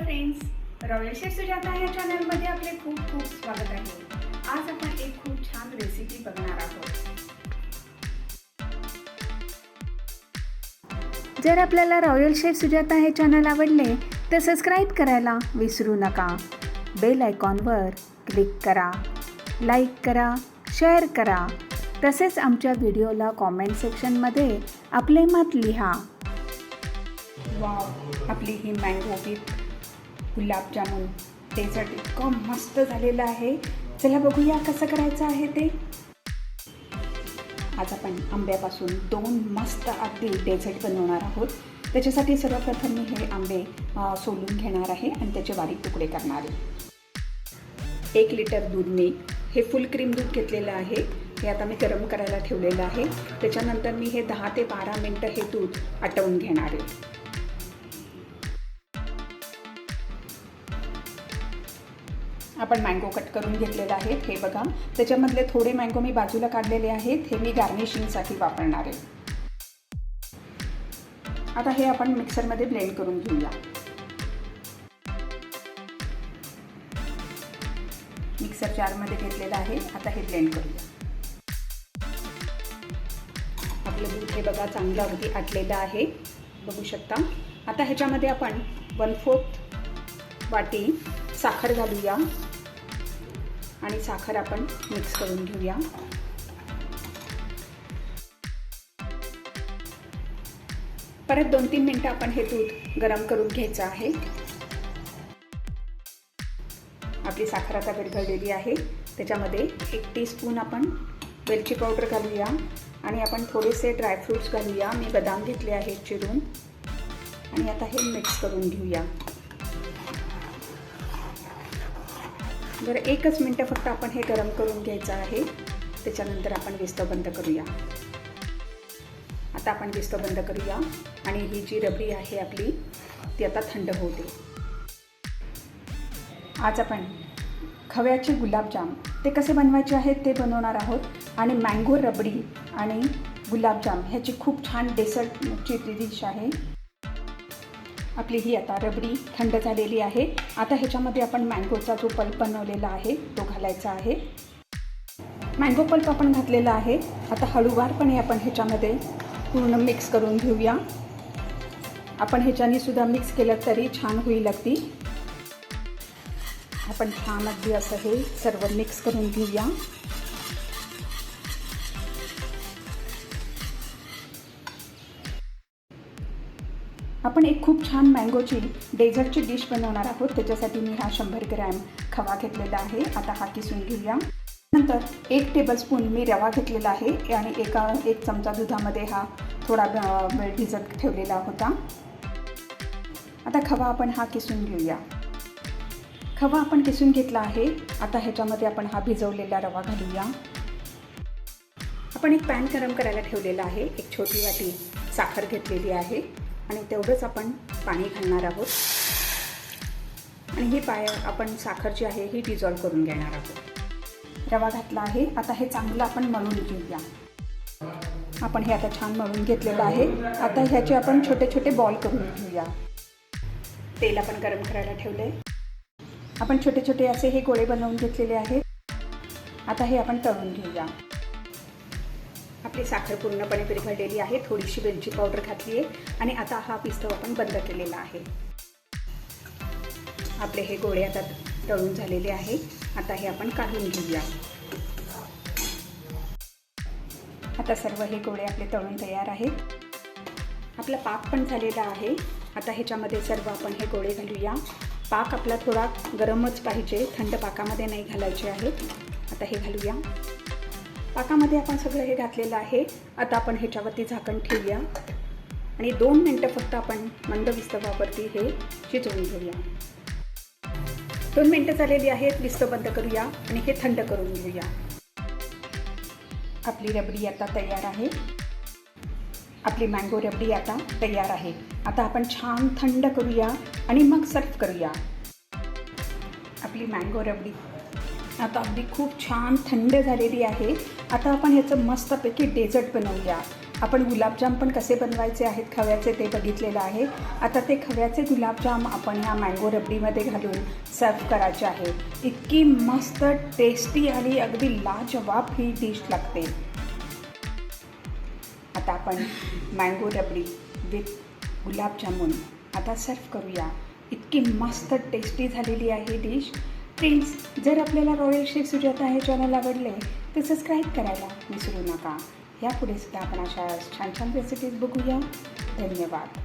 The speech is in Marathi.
Hello friends, royal chef Sujata या चॅनलमध्ये आपले खूप खूप स्वागत आहे। आज आपण एक खूप छान रेसिपी बघणार आहोत। जर आपल्याला रॉयल शेफ सुजाता हे चॅनल आवडले तर सबस्क्राईब करायला विसरू नका। बेल आयकॉनवर क्लिक करा, लाईक करा, शेअर करा। तसेच आमच्या व्हिडिओला कॉमेंट सेक्शनमध्ये आपले मत लिहा। वाव, आपली ही मँगो विथ गुलाबजामुन डेझर्ट इतकं मस्त झालेलं आहे। चला बघूया कसं करायचं आहे ते। आज आपण आंब्यापासून 2 मस्त अगदी डेझर्ट बनवणार आहोत। त्याच्यासाठी सर्वप्रथम मी हे आंबे सोलून घेणार आहे आणि त्याचे बारीक तुकडे करणार आहे। 1 लिटर दूध मी हे फुल क्रीम दूध घेतलेलं आहे। हे आता मी गरम करायला ठेवलेलं आहे। त्याच्यानंतर मी हे 10 ते 12 मिनटं हे दूध आटवून घेणार आहे। आपण मँगो कट करून घेतलेले आहेत। हे बघा, त्याच्यामधले थोडे मँगो मी बाजूला काढलेले आहेत। हे मी गार्निशिंगसाठी वापरणार आहे। आता हे आपण मिक्सरमध्ये ब्लेंड करून घेऊया। मिक्सर जारमध्ये घेतलेलं आहे। आता हे ब्लेंड करूया। आपलं दूध हे बघा चांगलं अगदी आटलेलं आहे, बघू शकता। आता ह्याच्यामध्ये आपण 1/4 वाटी साखर घालूया आणि साखर आपण मिक्स करून घेऊया। परत 2-3 मिनटं आपण हे दूध गरम करून घ्यायचं आहे। आपली साखर आता विरघळलेली आहे। त्याच्यामध्ये 1 टीस्पून आपण वेलची पावडर घालूया आणि आपण थोडेसे ड्रायफ्रूट्स घालूया। मी बदाम घेतले आहेत चिरून आणि आता हे मिक्स करून घेऊया। बरं, 1 मिनटं फक्त आपण हे गरम करून घ्यायचं आहे। त्याच्यानंतर आपण विस्तव बंद करूया। आता आपण विस्तव बंद करूया आणि ही जी रबडी आहे आपली ती आता थंड होते। आज आपण खव्याचे गुलाबजाम ते कसे बनवायचे आहेत ते बनवणार आहोत आणि मँगो रबडी आणि गुलाबजाम ह्याची खूप छान डेझर्टची डिश आहे। आपली ही आता रबडी थंड झालेली आहे। आता ह्याच्यामध्ये आपण मँगोचा जो पल्प बनवलेला आहे तो घालायचा आहे। मँगो पल्प आपण घातलेला आहे। आता हळूवारपणे आपण ह्याच्यामध्ये पूर्ण मिक्स करून घेऊया। आपण ह्याच्याने सुद्धा मिक्स केलं तरी छान होईल अगदी। आपण छान अगदी असं हे सर्व मिक्स करून घेऊया। आपण एक खूप छान मँगोची डेझर्टची डिश बनवणार आहोत। त्याच्यासाठी मी हा 100 ग्रॅम खवा घेतलेला आहे। आता हा किसून घेऊया। नंतर 1 टेबलस्पून मी रवा घेतलेला आहे आणि 1 चमचा दुधामध्ये हा थोडा वेळ भिजत ठेवलेला होता। आता खवा आपण हा किसून घेऊया। खवा आपण किसून घेतला आहे। आता ह्याच्यामध्ये आपण हा भिजवलेला रवा घालूया। आपण एक पॅन गरम करायला ठेवलेला आहे। 1 छोटी वाटी साखर घेतलेली आहे आणि तेवढंच आपण पाणी घालणार आहोत आणि ही आपण साखर जी आहे ही डिझॉल्व करून घेणार आहोत। रवा घातला आहे। आता हे चांगलं आपण मळून घेऊया। आपण हे आता छान मळून घेतलेलं आहे। आता ह्याचे आपण छोटे छोटे बॉल करून घेऊया। तेल आपण गरम करायला ठेवले। आपण छोटे छोटे असे हे गोळे बनवून घेतलेले आहेत। आता हे आपण तळून घेऊया। आपली साखर पूर्णपणे विरघळलेली आहे। थोडीशी वेलची पावडर घातली आहे आणि आता हा विस्तव आपण बंद केलेला आहे। आपले हे गोळे आता तळून झालेले आहे। आता हे आपण काढून घेऊया। आता सर्व हे गोळे आपले तळून तयार आहेत। आपला पाक पण झालेला आहे। आता ह्याच्यामध्ये सर्व आपण हे गोळे घालूया। पाक आपला थोडा गरमच पाहिजे, थंड पाकामध्ये नाही घालायचे आहेत। आता हे घालूया। पाकामध्ये आपण सगळं हे घातलेलं आहे। आता आपण ह्याच्यावरती झाकण ठेवूया आणि 2 मिनटं फक्त आपण मंद विस्तवावरती हे शिजवून घेऊया। 2 मिनटं झालेली आहेत। विस्तव बंद करूया आणि हे थंड करून घेऊया। आपली रबडी आता तयार आहे। आपली मँगो रबडी आता तयार आहे। आता आपण छान थंड करूया आणि मग सर्व करूया। आपली मँगो रबडी आता अगदी खूप छान थंड झालेली आहे। आता आपण ह्याचं मस्तपैकी डेझर्ट बनवूया। आपण गुलाबजाम पण कसे बनवायचे आहेत खव्याचे ते बघितलेलं आहे. आता ते खव्याचे गुलाबजाम आपण ह्या मँगो रबडीमध्ये घालून सर्व करायचे आहे. इतकी मस्त टेस्टी आणि अगदी लाजवाब ही डिश लागते. आता आपण मँगो रबडी विथ गुलाबजामुन आता सर्व करूया. इतकी मस्त टेस्टी झालेली आहे डिश. फ्रेंड्स, जर आपल्याला रॉयल शेफ सुजाता हे चॅनल आवडले तर सबस्क्राईब करायला विसरू नका. यापुढे सुद्धा आपण अशा छान छान रेसिपीज बघूया. धन्यवाद.